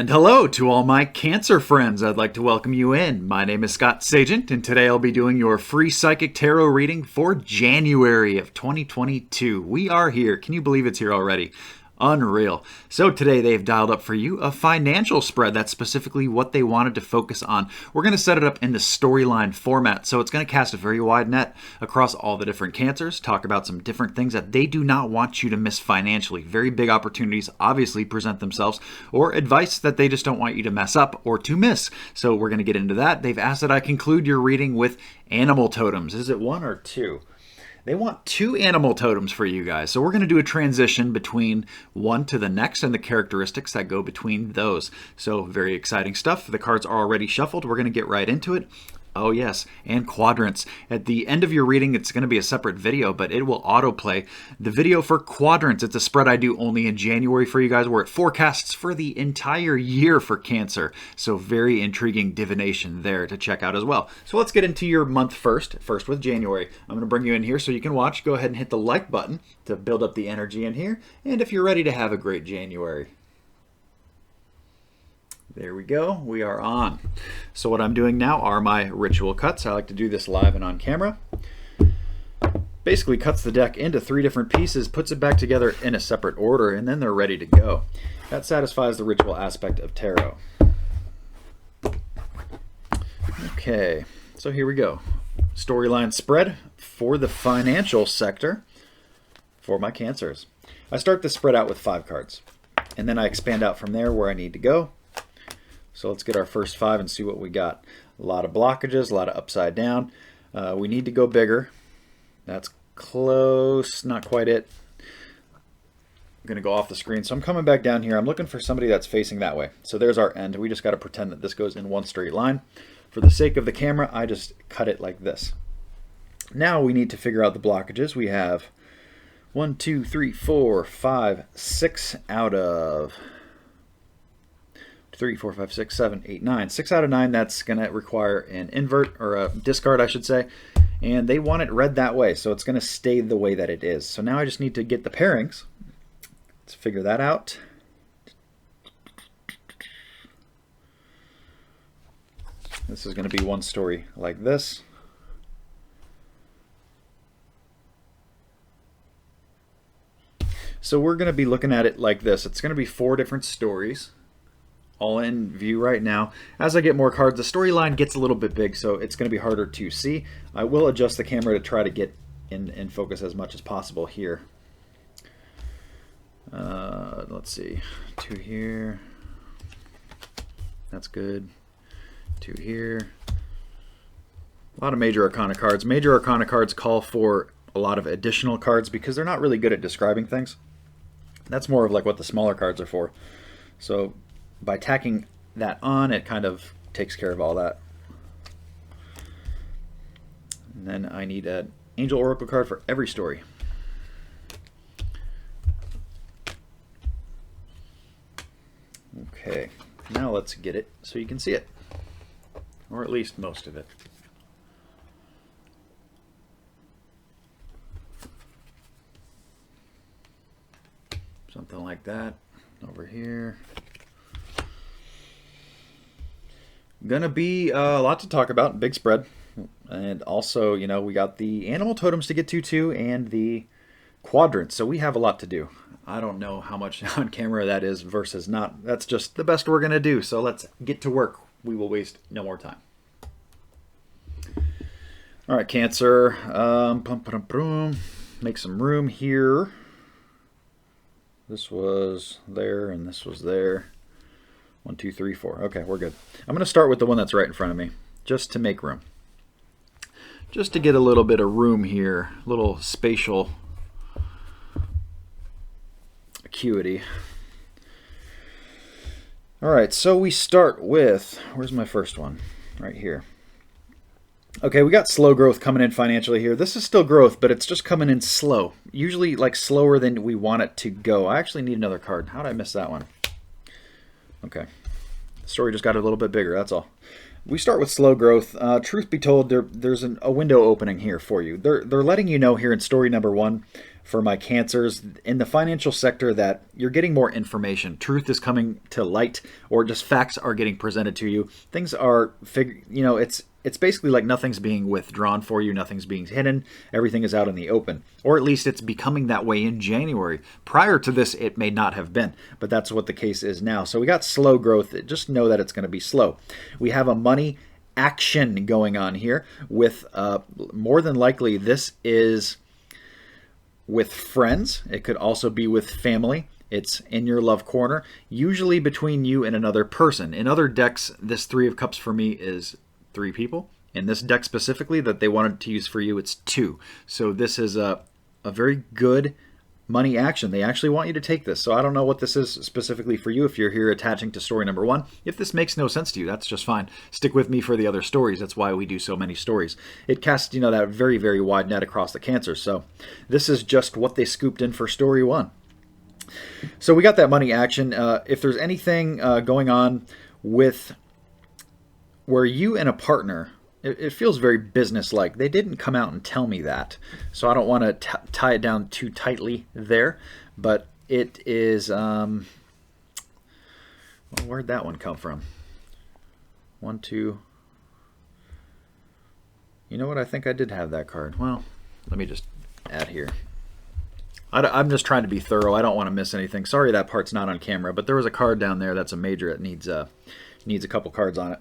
And hello to all my Cancer friends. I'd like to welcome you in. My name is Scott Sagent, and today I'll be doing your free psychic tarot reading for January of 2022. We are here. Can you believe it's here already? Unreal. So today they've dialed up for you a financial spread. That's specifically what they wanted to focus on. We're going to set it up in the storyline format, so it's going to cast a very wide net across all the different cancers, talk about some different things that they do not want you to miss financially. Very big opportunities obviously present themselves, or advice that they just don't want you to mess up or to miss. So we're going to get into that. They've asked that I conclude your reading with animal totems. Is it one or two? They want 2 animal totems for you guys. So we're going to do a transition between one to the next and the characteristics that go between those. So very exciting stuff. The cards are already shuffled. We're going to get right into it. Oh yes, and quadrants. At the end of your reading, it's going to be a separate video, but it will autoplay the video for quadrants. It's a spread I do only in January for you guys, where it forecasts for the entire year for Cancer. So very intriguing divination there to check out as well. So let's get into your month first with January. I'm going to bring you in here so you can watch. Go ahead and hit the like button to build up the energy in here. And if you're ready to have a great January. There we go. We are on. So what I'm doing now are my ritual cuts. I like to do this live and on camera. Basically cuts the deck into 3 different pieces, puts it back together in a separate order, and then they're ready to go. That satisfies the ritual aspect of tarot. Okay, so here we go. Storyline spread for the financial sector for my Cancers. I start the spread out with 5 cards, and then I expand out from there where I need to go. So let's get our first 5 and see what we got. A lot of blockages, a lot of upside down. We need to go bigger. That's close, not quite it. I'm going to go off the screen. So I'm coming back down here. I'm looking for somebody that's facing that way. So there's our end. We just got to pretend that this goes in one straight line. For the sake of the camera, I just cut it like this. Now we need to figure out the blockages. We have 1, 2, 3, 4, 5, 6 out of 3, 4, 5, 6, 7, 8, 9. 6 out of 9, that's going to require an invert, or a discard, I should say. And they want it read that way, so it's going to stay the way that it is. So now I just need to get the pairings. Let's figure that out. This is going to be one story like this. So we're going to be looking at it like this. It's going to be 4 different stories, all in view right now. As I get more cards, the storyline gets a little bit big, so it's going to be harder to see. I will adjust the camera to try to get in focus as much as possible here. Let's see, 2 here. That's good. 2 here. A lot of Major Arcana cards. Major Arcana cards call for a lot of additional cards because they're not really good at describing things. That's more of like what the smaller cards are for. So by tacking that on, it kind of takes care of all that. And then I need an Angel Oracle card for every story. Okay, now let's get it so you can see it, or at least most of it. Something like that over here. Gonna be a lot to talk about, big spread. And also, you know, we got the animal totems to get to too, and the quadrants, so we have a lot to do. I don't know how much on camera that is versus not. That's just the best we're gonna do, so let's get to work. We will waste no more time. All right, Cancer, make some room here. This was there and this was there. 1, 2, 3, 4. Okay, we're good. I'm going to start with the one that's right in front of me, just to make room. Just to get a little bit of room here, a little spatial acuity. All right, so we start with, where's my first one? Right here. Okay, we got slow growth coming in financially here. This is still growth, but it's just coming in slow. Usually like slower than we want it to go. I actually need another card. How did I miss that one? Okay, the story just got a little bit bigger, that's all. We start with slow growth. Truth be told, there's a window opening here for you. They're letting you know here in story number 1, for my Cancers in the financial sector that you're getting more information. Truth is coming to light, or just facts are getting presented to you. Things are it's basically like nothing's being withdrawn for you, nothing's being hidden, everything is out in the open. Or at least it's becoming that way in January. Prior to this, it may not have been, but that's what the case is now. So we got slow growth. Just know that it's going to be slow. We have a money action going on here with more than likely this is with friends. It could also be with family. It's in your love corner, usually between you and another person. In other decks, this Three of Cups for me is 3 people. In this deck specifically that they wanted to use for you, it's 2. So this is a very good money action. They actually want you to take this. So I don't know what this is specifically for you if you're here attaching to story number 1. If this makes no sense to you, that's just fine. Stick with me for the other stories. That's why we do so many stories. It casts, that very, very wide net across the Cancer. So this is just what they scooped in for story 1. So we got that money action. If there's anything going on with where you and a partner, it feels very business-like. They didn't come out and tell me that, so I don't want to tie it down too tightly there, but it is, well, where'd that one come from? 1, 2, you know what, I think I did have that card. Well, let me just add here. I'm just trying to be thorough. I don't want to miss anything. Sorry that part's not on camera, but there was a card down there that's a major. It needs a couple cards on it.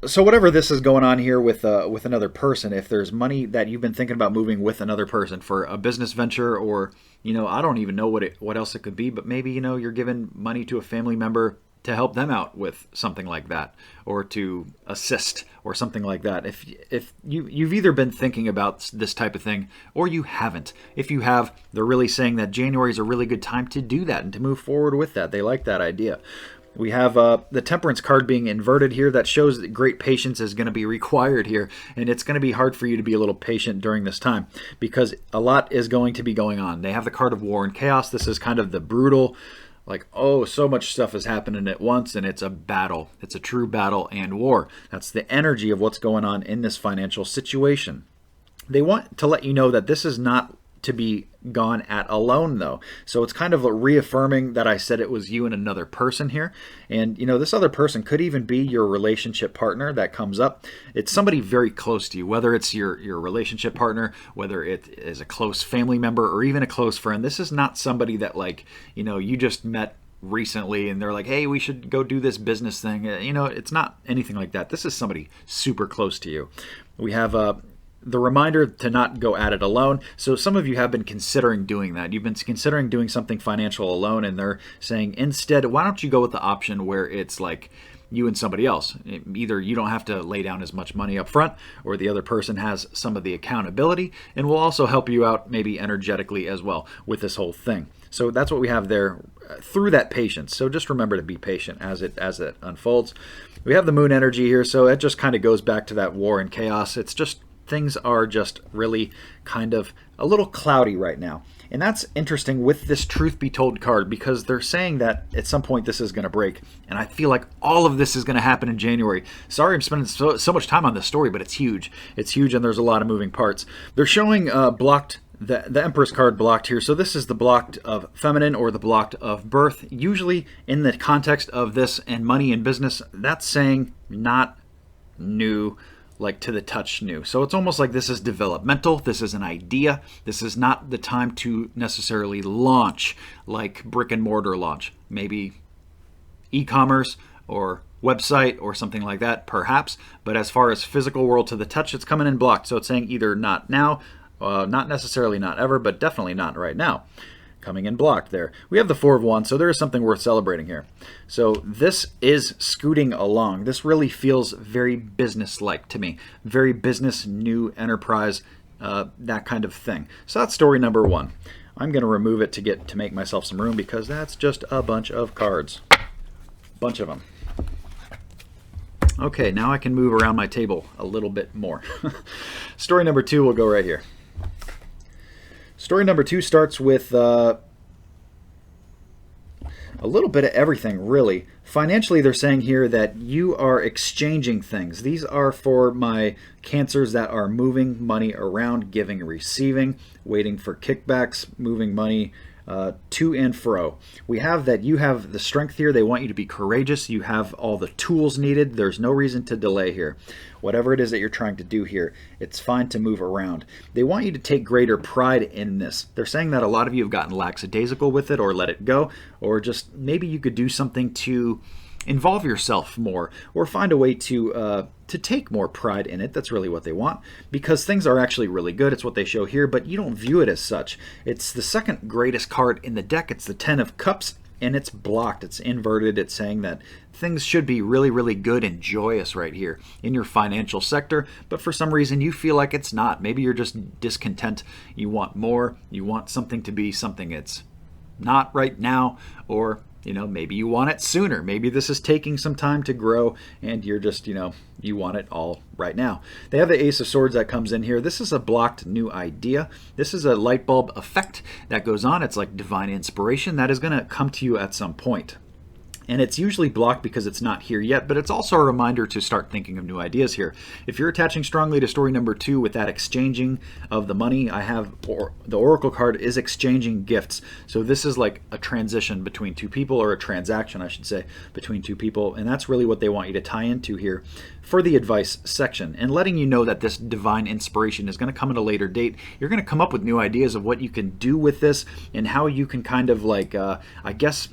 So whatever this is going on here with another person, if there's money that you've been thinking about moving with another person for a business venture, or I don't even know what else it could be, but maybe you're giving money to a family member to help them out with something like that, or to assist or something like that. If you've either been thinking about this type of thing or you haven't. If you have, they're really saying that January is a really good time to do that and to move forward with that. They like that idea. We have the Temperance card being inverted here. That shows that great patience is going to be required here, and it's going to be hard for you to be a little patient during this time because a lot is going to be going on. They have the card of War and Chaos. This is kind of the brutal, like, oh, so much stuff is happening at once, and it's a battle. It's a true battle and war. That's the energy of what's going on in this financial situation. They want to let you know that this is not to be gone at alone, though. So it's kind of reaffirming that I said it was you and another person here. And, this other person could even be your relationship partner that comes up. It's somebody very close to you, whether it's your relationship partner, whether it is a close family member, or even a close friend. This is not somebody that, you just met recently and they're like, hey, we should go do this business thing. It's not anything like that. This is somebody super close to you. We have the reminder to not go at it alone. So some of you have been considering doing that. You've been considering doing something financial alone, and they're saying instead, why don't you go with the option where it's like you and somebody else. Either you don't have to lay down as much money up front, or the other person has some of the accountability and will also help you out maybe energetically as well with this whole thing. So that's what we have there through that patience. So just remember to be patient as it unfolds. We have the moon energy here, so it just kind of goes back to that war and chaos. It's just things are just really kind of a little cloudy right now. And that's interesting with this Truth Be Told card, because they're saying that at some point this is going to break. And I feel like all of this is going to happen in January. Sorry I'm spending so much time on this story, but it's huge. It's huge, and there's a lot of moving parts. They're showing blocked, the Empress card blocked here. So this is the blocked of feminine or the blocked of birth. Usually in the context of this and money and business, that's saying not new, like to the touch new. So it's almost like this is developmental. This is an idea. This is not the time to necessarily launch, like brick and mortar launch. Maybe e-commerce or website or something like that, perhaps. But as far as physical world to the touch, it's coming in blocked. So it's saying either not now, not necessarily not ever, but definitely not right now. Coming in blocked there. We have the Four of Wands, so there is something worth celebrating here. So this is scooting along. This really feels very business-like to me. Very business, new enterprise, that kind of thing. So that's story number one. I'm going to remove it to make myself some room, because that's just a bunch of cards. Bunch of them. Okay, now I can move around my table a little bit more. Story number two will go right here. Story number two starts with, a little bit of everything, really. Financially, they're saying here that you are exchanging things. These are for my Cancers that are moving money around, giving and receiving, waiting for kickbacks, moving money to and fro. We have that you have the strength here. They want you to be courageous. You have all the tools needed. There's no reason to delay here. Whatever it is that you're trying to do here, it's fine to move around. They want you to take greater pride in this. They're saying that a lot of you have gotten lackadaisical with it or let it go, or just maybe you could do something to involve yourself more or find a way to take more pride in it. That's really what they want, because things are actually really good. It's what they show here, but you don't view it as such. It's the second greatest card in the deck. It's the 10 of Cups, and it's blocked. It's inverted. It's saying that things should be really, really good and joyous right here in your financial sector, but for some reason you feel like it's not. Maybe you're just discontent. You want more. You want something to be something it's not right now, or maybe you want it sooner. Maybe this is taking some time to grow and you're just, you want it all right now. They have the Ace of Swords that comes in here. This is a blocked new idea. This is a light bulb effect that goes on. It's like divine inspiration that is going to come to you at some point. And it's usually blocked because it's not here yet, but it's also a reminder to start thinking of new ideas here. If you're attaching strongly to story number 2 with that exchanging of the money, the Oracle card is exchanging gifts. So this is like a transition between two people, or a transaction, I should say, between two people. And that's really what they want you to tie into here for the advice section, and letting you know that this divine inspiration is going to come at a later date. You're going to come up with new ideas of what you can do with this and how you can kind of like,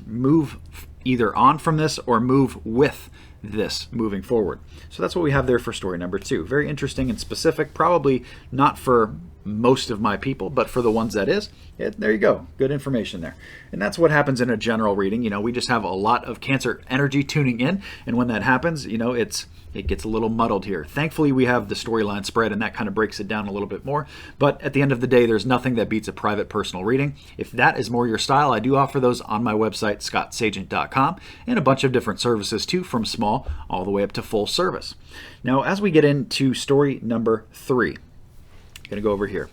move either on from this or move with this moving forward. So that's what we have there for story number 2. Very interesting and specific, probably not for most of my people, but for the ones that is, there you go. Good information there. And that's what happens in a general reading. We just have a lot of Cancer energy tuning in, and when that happens, it gets a little muddled here. Thankfully, we have the storyline spread, and that kind of breaks it down a little bit more. But at the end of the day, there's nothing that beats a private personal reading. If that is more your style, I do offer those on my website, scottsagent.com, and a bunch of different services too, from small all the way up to full service. Now, as we get into story number 3, I'm going to go over here.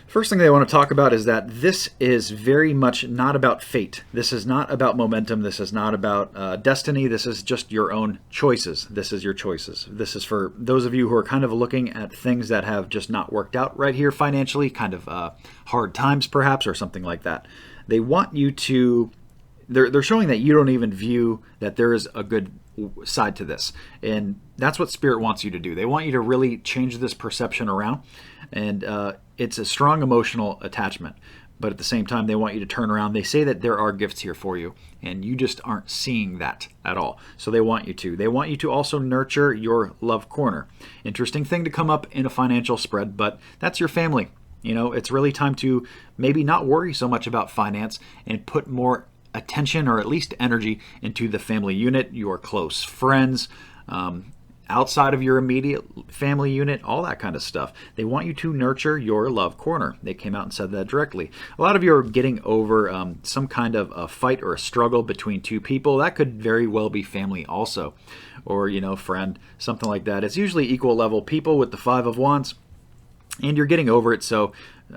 First thing they want to talk about is that this is very much not about fate. This is not about momentum. This is not about destiny. This is just your own choices. This is your choices. This is for those of you who are kind of looking at things that have just not worked out right here financially, kind of hard times perhaps, or something like that. They want you to, they're showing that you don't even view that there is a good side to this. And that's what Spirit wants you to do. They want you to really change this perception around. And it's a strong emotional attachment, but at the same time, they want you to turn around. They say that there are gifts here for you, and you just aren't seeing that at all. So they want you to. They want you to also nurture your love corner. Interesting thing to come up in a financial spread, but that's your family. It's really time to maybe not worry so much about finance and put more attention, or at least energy, into the family unit, your close friends, outside of your immediate family unit, all that kind of stuff. They want you to nurture your love corner. They came out and said that directly. A lot of you are getting over some kind of a fight or a struggle between two people. That could very well be family also, or, friend, something like that. It's usually equal level people with the 5 of Wands, and you're getting over it. So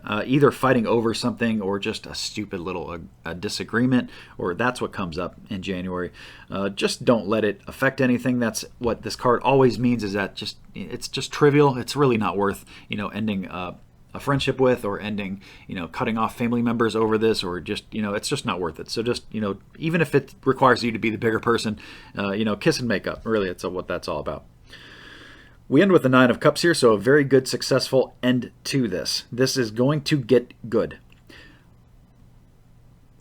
either fighting over something or just a stupid little disagreement, or that's what comes up in January. Just don't let it affect anything. That's what this card always means, is that it's just trivial. It's really not worth ending a friendship with, or ending, cutting off family members over this, or just, it's just not worth it. So just, even if it requires you to be the bigger person, kiss and make up. Really, it's what that's all about. We end with the 9 of Cups here, so a very good, successful end to this. This is going to get good.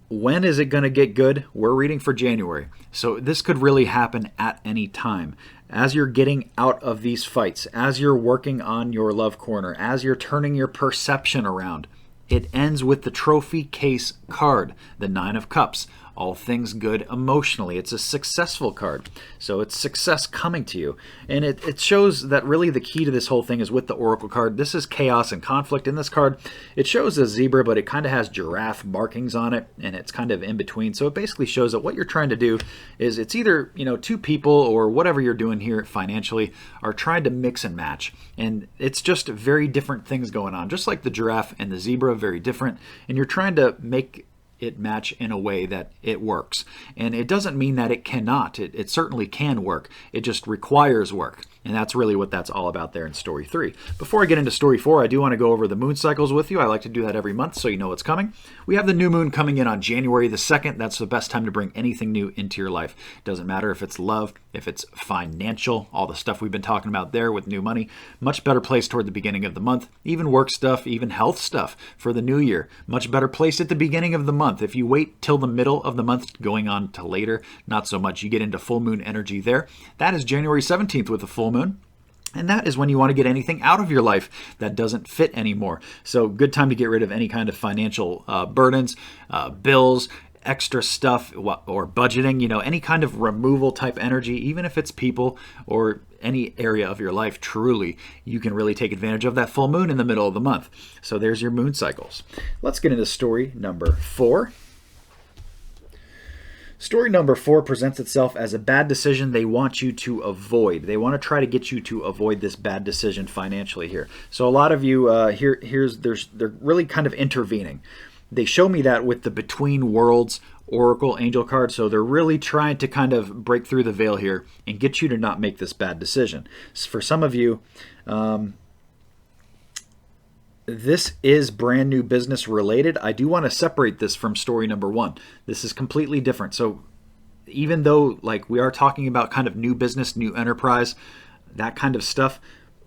When is it going to get good? We're reading for January. So this could really happen at any time. As you're getting out of these fights, as you're working on your love corner, as you're turning your perception around, it ends with the trophy case card, the 9 of Cups. All things good emotionally. It's a successful card. So it's success coming to you. And it shows that really the key to this whole thing is with the Oracle card. This is chaos and conflict. In this card, it shows a zebra, but it kind of has giraffe markings on it, and it's kind of in between. So it basically shows that what you're trying to do is, it's either, two people, or whatever you're doing here financially, are trying to mix and match. And it's just very different things going on. Just like the giraffe and the zebra, very different. And you're trying to make it match in a way that it works. And it doesn't mean that it cannot. It certainly can work. It just requires work. And that's really what that's all about there in story 3. Before I get into story 4, I do want to go over the moon cycles with you. I like to do that every month so you know what's coming. We have the new moon coming in on January the 2nd. That's the best time to bring anything new into your life. Doesn't matter if it's love, if it's financial, all the stuff we've been talking about there with new money. Much better place toward the beginning of the month. Even work stuff, even health stuff for the new year. Much better place at the beginning of the month. If you wait till the middle of the month going on to later, not so much. You get into full moon energy there. That is January 17th with the full moon. And that is when you want to get anything out of your life that doesn't fit anymore. So good time to get rid of any kind of financial burdens, bills, extra stuff, or budgeting, any kind of removal type energy, even if it's people or any area of your life. Truly, you can really take advantage of that full moon in the middle of the month. So there's your moon cycles. Let's get into story number 4. Story number 4 presents itself as a bad decision they want you to avoid. They want to try to get you to avoid this bad decision financially here. So a lot of you they're really kind of intervening. They show me that with the Between Worlds Oracle Angel card. So they're really trying to kind of break through the veil here and get you to not make this bad decision. For some of you, this is brand new business related. I do want to separate this from story number 1. This is completely different. So even though we are talking about kind of new business, new enterprise, that kind of stuff,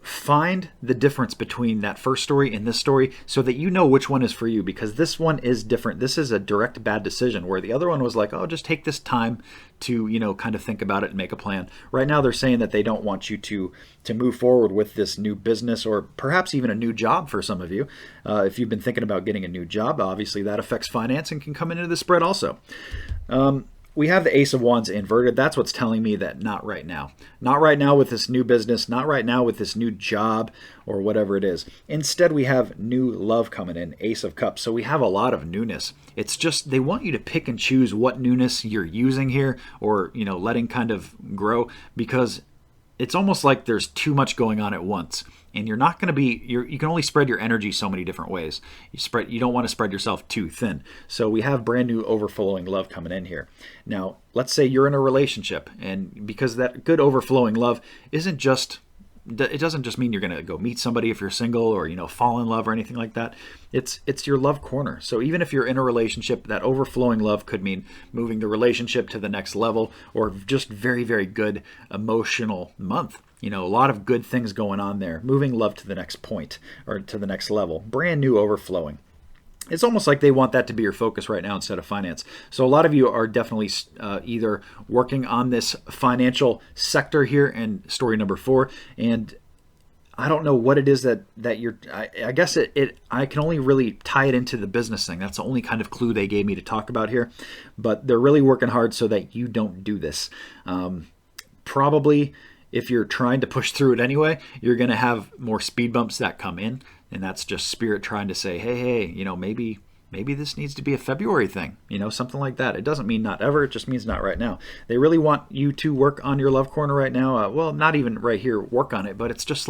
find the difference between that first story and this story so that you know which one is for you, because this one is different. This is a direct bad decision, where the other one was like, oh, just take this time to, kind of think about it and make a plan. Right now they're saying that they don't want you to move forward with this new business, or perhaps even a new job for some of you. If you've been thinking about getting a new job, obviously that affects finance and can come into the spread also. We have the Ace of Wands inverted. That's what's telling me that not right now. Not right now with this new business. Not right now with this new job or whatever it is. Instead, we have new love coming in, Ace of Cups. So we have a lot of newness. It's just they want you to pick and choose what newness you're using here, or, letting kind of grow, because it's almost like there's too much going on at once. And you're not going to be, you can only spread your energy so many different ways. You don't want to spread yourself too thin. So we have brand new overflowing love coming in here. Now, let's say you're in a relationship, and because that good overflowing love it doesn't just mean you're going to go meet somebody if you're single, or, fall in love or anything like that. It's your love corner. So even if you're in a relationship, that overflowing love could mean moving the relationship to the next level, or just very, very good emotional month. A lot of good things going on there. Moving love to the next point, or to the next level. Brand new overflowing. It's almost like they want that to be your focus right now instead of finance. So a lot of you are definitely either working on this financial sector here in story number 4, and I don't know what it is that you're. I guess I can only really tie it into the business thing. That's the only kind of clue they gave me to talk about here. But they're really working hard so that you don't do this. Probably, if you're trying to push through it anyway, you're going to have more speed bumps that come in. And that's just spirit trying to say, hey, maybe this needs to be a February thing, something like that. It doesn't mean not ever. It just means not right now. They really want you to work on your love corner right now. Well, not even right here, work on it, but it's just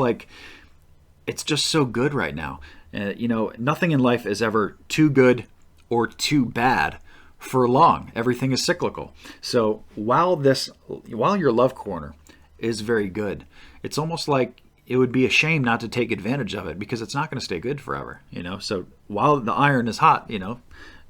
so good right now. Nothing in life is ever too good or too bad for long. Everything is cyclical. So while your love corner is very good, it's almost like it would be a shame not to take advantage of it, because it's not going to stay good forever, So while the iron is hot,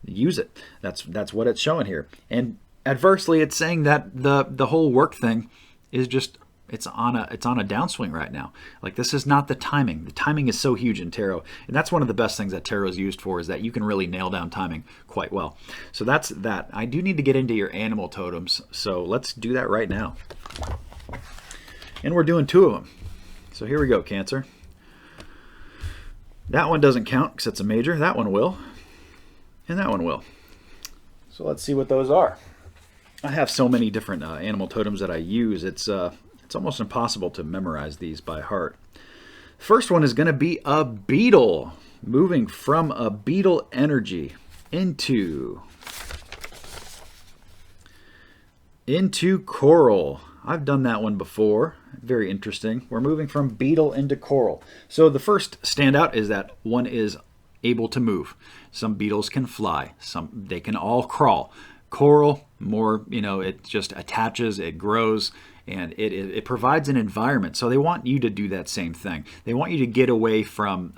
use it. That's what it's showing here. And adversely, it's saying that the whole work thing is just it's on a downswing right now. Like, this is not the timing. The timing is so huge in tarot, and that's one of the best things that tarot is used for, is that you can really nail down timing quite well. So that's that. I do need to get into your animal totems, so let's do that right now. And we're doing 2 of them. So here we go, Cancer. That one doesn't count because it's a major. That one will. And that one will. So let's see what those are. I have so many different animal totems that I use. It's almost impossible to memorize these by heart. First one is going to be a beetle. Moving from a beetle energy into coral. I've done that one before. Very interesting. We're moving from beetle into coral. So the first standout is that one is able to move. Some beetles can fly. They can all crawl. Coral, more, it just attaches, it grows, and it provides an environment. So they want you to do that same thing. They want you to get away from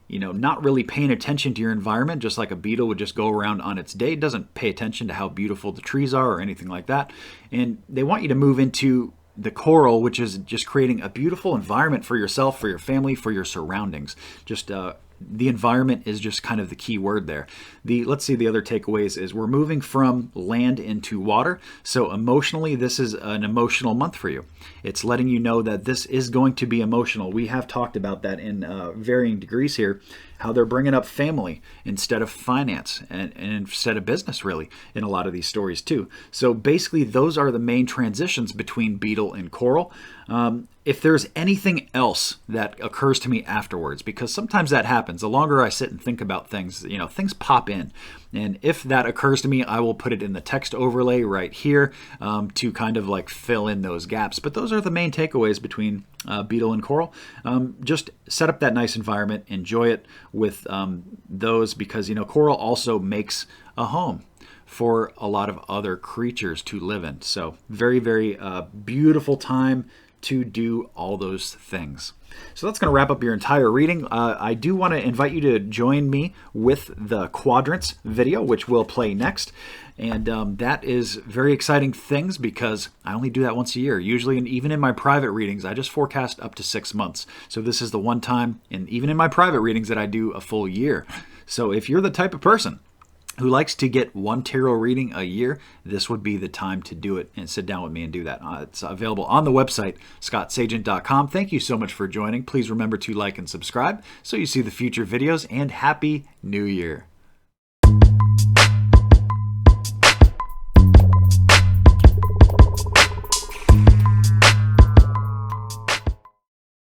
not really paying attention to your environment, just like a beetle would just go around on its day. It doesn't pay attention to how beautiful the trees are or anything like that. And they want you to move into the coral, which is just creating a beautiful environment for yourself, for your family, for your surroundings. Just the environment is just kind of the key word there. Let's see, the other takeaways is we're moving from land into water. So emotionally, this is an emotional month for you. It's letting you know that this is going to be emotional. We have talked about that in varying degrees here, how they're bringing up family instead of finance and instead of business, really, in a lot of these stories too. So basically, those are the main transitions between beetle and coral. If there's anything else that occurs to me afterwards, because sometimes that happens, the longer I sit and think about things, things pop in. And if that occurs to me, I will put it in the text overlay right here to kind of like fill in those gaps. But those are the main takeaways between beetle and coral. Just set up that nice environment, enjoy it with those, because coral also makes a home for a lot of other creatures to live in. So very, very beautiful time to do all those things. So that's going to wrap up your entire reading. I do want to invite you to join me with the quadrants video, which will play next. And that is very exciting things, because I only do that once a year. Usually, and even in my private readings, I just forecast up to 6 months. So this is the one time, and even in my private readings, that I do a full year. So if you're the type of person who likes to get one tarot reading a year, this would be the time to do it and sit down with me and do that. It's available on the website, scottsagent.com. Thank you so much for joining. Please remember to like and subscribe so you see the future videos, and Happy New Year.